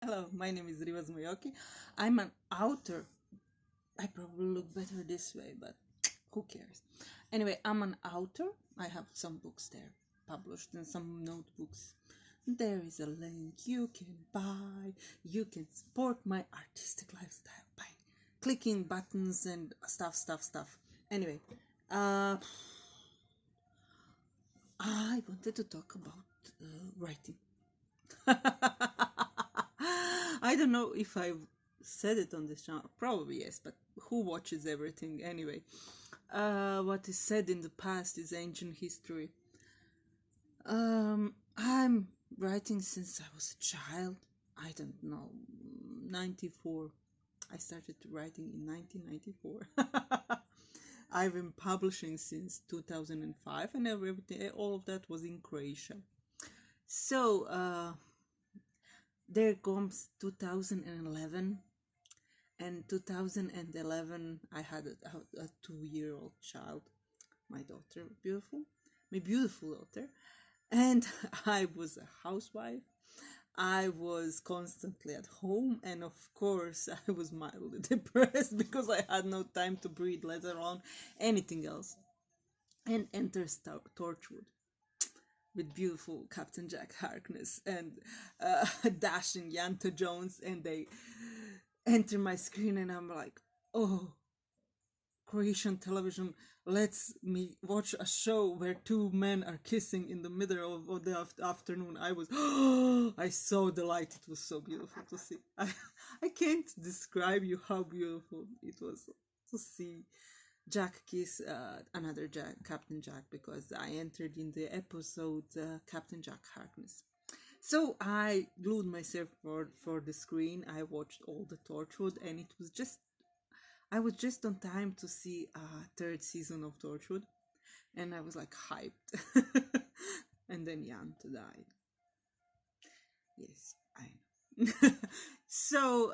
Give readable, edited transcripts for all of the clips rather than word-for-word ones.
Hello, my name is Riva Zmoyoki. I'm an author. I probably look better this way, but who cares? Anyway, I'm an author. I have some books there published and some notebooks. There is a link you can buy. You can support my artistic lifestyle by clicking buttons and stuff. Anyway, uh, I wanted to talk about writing. I don't know if I've said it on this channel. Probably yes, but who watches everything anyway? What is said in the past is ancient history. I'm writing since I was a child. I don't know, 94. I started writing in 1994. I've been publishing since 2005, and everything, all of that was in Croatia. So, there comes 2011, and 2011 I had a 2-year-old child, my daughter, my beautiful daughter, and I was a housewife. I was constantly at home, and of course I was mildly depressed because I had no time to breathe, let alone anything else. And enters Torchwood with beautiful Captain Jack Harkness and dashing Yanto Jones, and they enter my screen, and I'm like, oh, Croatian television lets me watch a show where two men are kissing in the middle of the afternoon. I was, I so delighted. It was so beautiful to see. I can't describe you how beautiful it was to see Jack kiss another Jack, Captain Jack, because I entered in the episode Captain Jack Harkness. So I glued myself for the screen. I watched all the Torchwood, and I was just on time to see a third season of Torchwood, and I was like hyped. And then Yanta died. Yes, I know. So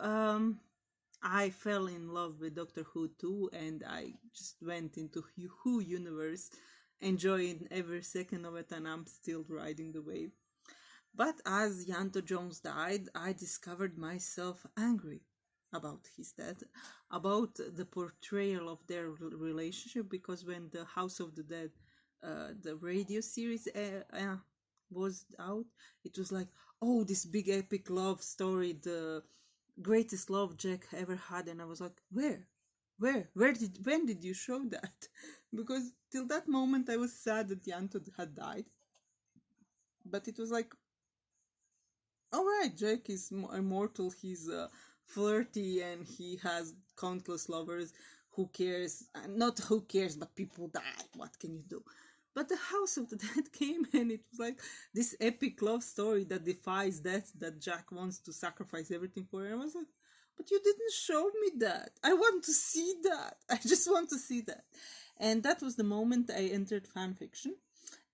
I fell in love with Doctor Who too, and I just went into Who universe, enjoying every second of it, and I'm still riding the wave. But as Yanto Jones died, I discovered myself angry about his death, about the portrayal of their relationship, because when the House of the Dead, the radio series was out, it was like, oh, this big epic love story, the greatest love Jack ever had, and I was like, when did you show that? Because till that moment I was sad that Yanto had died, but it was like, all right, Jake is immortal. He's flirty and he has countless lovers. Who cares? Not who cares, but people die. What can you do? But the House of the Dead came, and it was like this epic love story that defies death, that Jack wants to sacrifice everything for. And I was like, but you didn't show me that. I want to see that. I just want to see that. And that was the moment I entered fan fiction,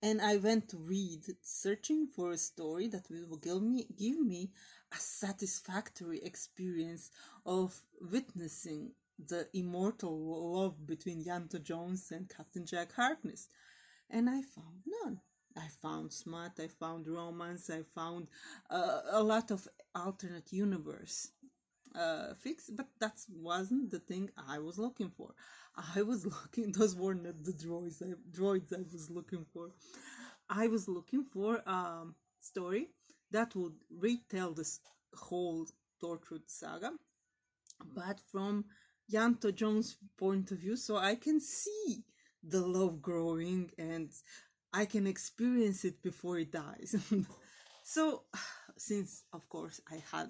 and I went to read, searching for a story that will give me a satisfactory experience of witnessing the immortal love between Yanto Jones and Captain Jack Harkness. And I found none. I found smut, I found romance, I found a lot of alternate universe fix, but that wasn't the thing I was looking for. I was looking; those were not the droids I was looking for. I was looking for a story that would retell this whole Torchwood saga, but from Yanto Jones' point of view, so I can see the love growing and I can experience it before it dies. So, since of course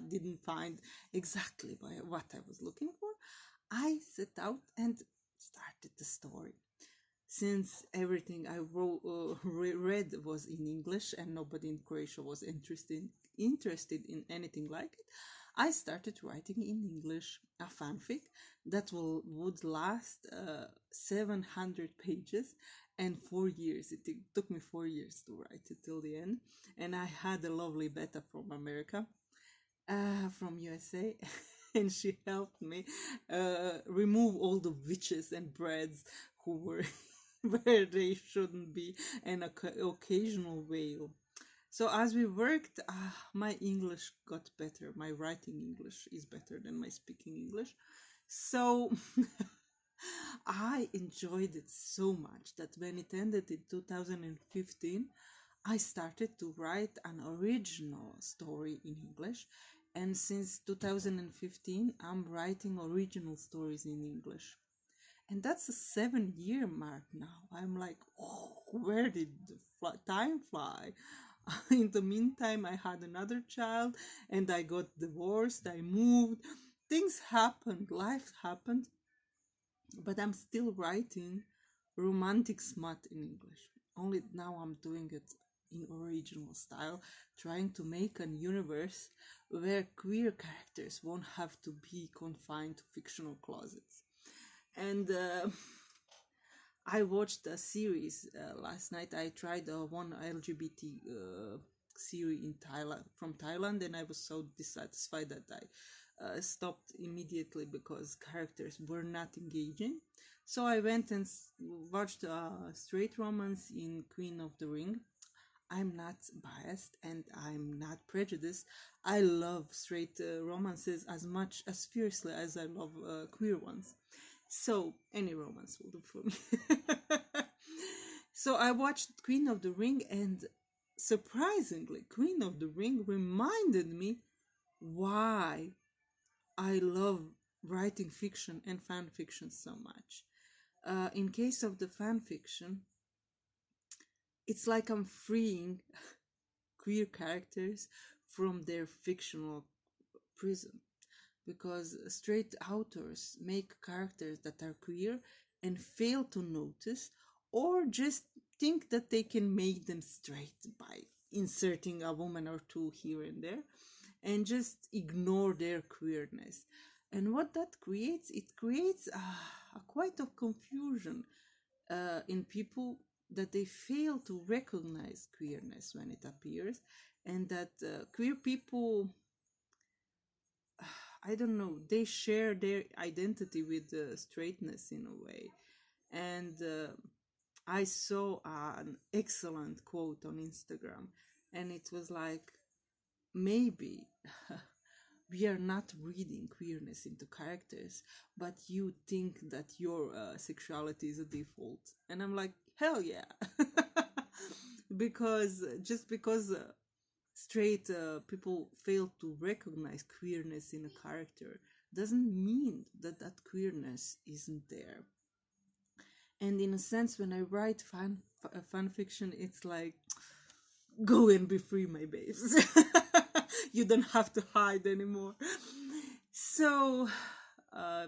didn't find exactly what I was looking for, I set out and started the story. Since everything I read was in English and nobody in Croatia was interested in anything like it, I started writing in English a fanfic that would last 700 pages and 4 years. It took me 4 years to write it till the end, and I had a lovely beta from America, from USA. And she helped me remove all the witches and breads who were where they shouldn't be, and occasional whale. So as we worked, my English got better. My writing English is better than my speaking English. So I enjoyed it so much that when it ended in 2015, I started to write an original story in English. And since 2015, I'm writing original stories in English. And that's a 7 year mark now. I'm like, oh, where did the time fly? In the meantime, I had another child and I got divorced. I moved. Things happened, life happened, but I'm still writing romantic smut in English. Only now I'm doing it in original style, trying to make a universe where queer characters won't have to be confined to fictional closets. And I watched a series last night. I tried one LGBT series in Thailand from Thailand, and I was so dissatisfied that I stopped immediately because characters were not engaging. So I went and watched a straight romance in Queen of the Ring. I'm not biased and I'm not prejudiced. I love straight romances as much as fiercely as I love queer ones. So any romance will do for me. So I watched Queen of the Ring, and surprisingly, Queen of the Ring reminded me why I love writing fiction and fan fiction so much. In case of the fan fiction, it's like I'm freeing queer characters from their fictional prison, because straight authors make characters that are queer and fail to notice, or just think that they can make them straight by inserting a woman or two here and there, and just ignore their queerness. And what that creates, it creates a quite of confusion in people, that they fail to recognize queerness when it appears, and that queer people, I don't know, they share their identity with straightness in a way. And I saw an excellent quote on Instagram, and it was like, maybe we are not reading queerness into characters, but you think that your sexuality is a default. And I'm like, hell yeah. Because just because straight people fail to recognize queerness in a character doesn't mean that that queerness isn't there. And in a sense, when I write fan fiction, it's like, go and be free, my babes. You don't have to hide anymore. So,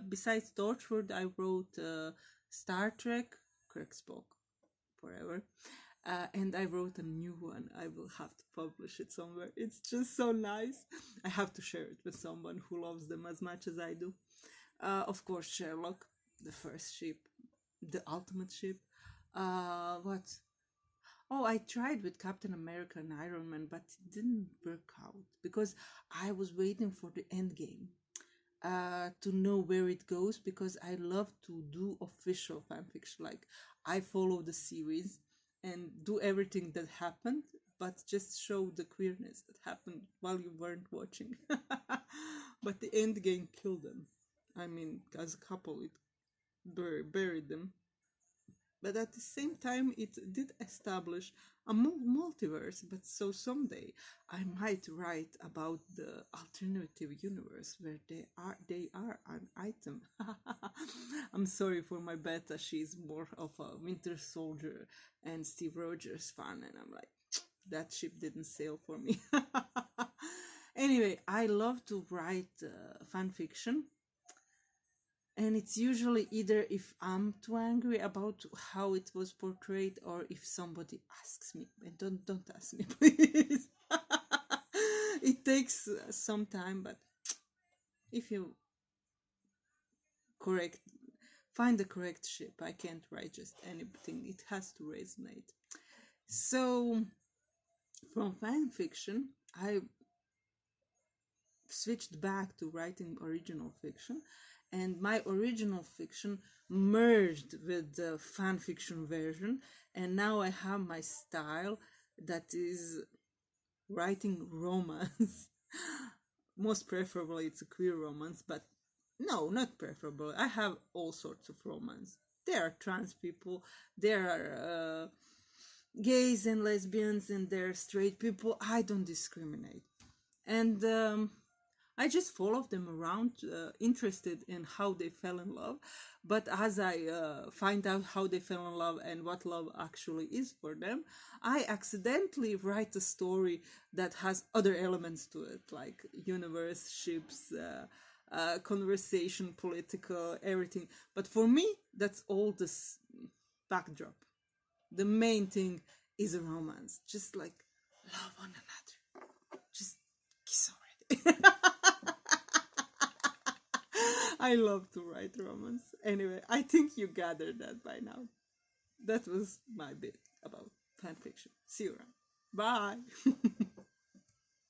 besides Torchwood, I wrote Star Trek, Kirk Spock, forever. And I wrote a new one. I will have to publish it somewhere. It's just so nice. I have to share it with someone who loves them as much as I do. Of course, Sherlock, the first ship, the ultimate ship. What? Oh, I tried with Captain America and Iron Man, but it didn't work out because I was waiting for the end game to know where it goes, because I love to do official fanfiction. Like, I follow the series and do everything that happened, but just show the queerness that happened while you weren't watching. But the end game killed them. I mean, as a couple, it buried them. But at the same time, it did establish a multiverse. But so someday I might write about the alternative universe where they are an item. I'm sorry for my beta. She's more of a Winter Soldier and Steve Rogers fan, and I'm like, that ship didn't sail for me. Anyway, I love to write fan fiction, and it's usually either if I'm too angry about how it was portrayed, or if somebody asks me. And don't ask me, please. It takes some time, but if you correct find the correct ship, I can't write just anything. It has to resonate. So from fan fiction, I switched back to writing original fiction, and my original fiction merged with the fan fiction version, and now I have my style that is writing romance. Most preferably it's a queer romance, but no, not preferable. I have all sorts of romance. There are trans people, there are gays and lesbians, and there are straight people. I don't discriminate. And I just follow them around, interested in how they fell in love. But as I find out how they fell in love and what love actually is for them, I accidentally write a story that has other elements to it, like universe, ships, conversation, political, everything. But for me, that's all this backdrop. The main thing is a romance, just like love one another, just kiss already. I love to write romance. Anyway, I think you gathered that by now. That was my bit about fan fiction. See you around. Bye.